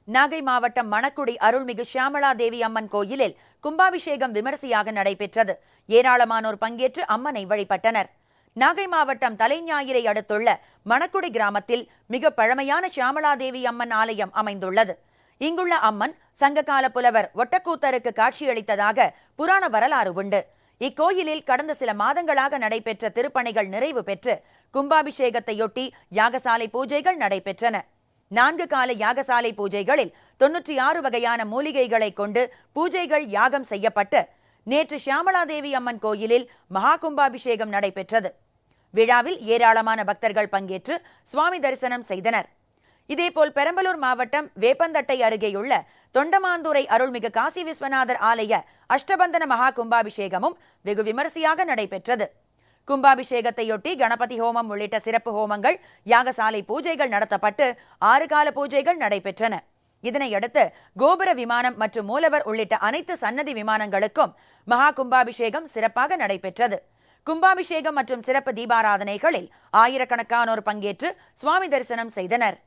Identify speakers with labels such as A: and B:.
A: நாகை மாவட்டம் மணக்குடி அருள்மிகு ஷியாமளா தேவி அம்மன் கோயிலில் கும்பாபிஷேகம் விமரிசையாக நடைபெற்றது. ஏராளமானோர் பங்கேற்று அம்மனை வழிபட்டனர். நாகை மாவட்டம் தலைஞாயிறை அடுத்துள்ள மணக்குடி கிராமத்தில் மிக பழமையான ஷியாமளா தேவி அம்மன் ஆலயம் அமைந்துள்ளது. இங்குள்ள அம்மன் சங்ககால புலவர் ஒட்டக்கூத்தருக்கு காட்சியளித்ததாக புராண வரலாறு உண்டு. இக்கோயிலில் கடந்த சில மாதங்களாக நடைபெற்ற திருப்பணிகள் நிறைவு பெற்று கும்பாபிஷேகத்தையொட்டி யாகசாலை பூஜைகள் நடைபெற்றன. 4 கால யாகசாலை பூஜைகளில் 96 வகையான மூலிகைகளை கொண்டு பூஜைகள் யாகம் செய்யப்பட்டு நேற்று ஷியாமளா தேவி அம்மன் கோயிலில் மகா கும்பாபிஷேகம் நடைபெற்றது. விழாவில் ஏராளமான பக்தர்கள் பங்கேற்று சுவாமி தரிசனம் செய்தனர். இதேபோல் பெரம்பலூர் மாவட்டம் வேப்பந்தட்டை அருகேயுள்ள தொண்டமாந்துறை அருள்மிகு காசி விஸ்வநாதர் ஆலய அஷ்டபந்தன மகா கும்பாபிஷேகமும் வெகு விமரிசையாக நடைபெற்றது. கும்பாபிஷேகத்தையொட்டி கணபதி ஹோமம் உள்ளிட்ட சிறப்பு ஹோமங்கள், யாகசாலை பூஜைகள் நடத்தப்பட்டு 6 கால பூஜைகள் நடைபெற்றன. இதனையடுத்து கோபுர விமானம் மற்றும் மூலவர் உள்ளிட்ட அனைத்து சன்னதி விமானங்களுக்கும் மகா கும்பாபிஷேகம் சிறப்பாக நடைபெற்றது. கும்பாபிஷேகம் மற்றும் சிறப்பு தீபாராதனைகளில் ஆயிரக்கணக்கானோர் பங்கேற்று சுவாமி தரிசனம் செய்தனர்.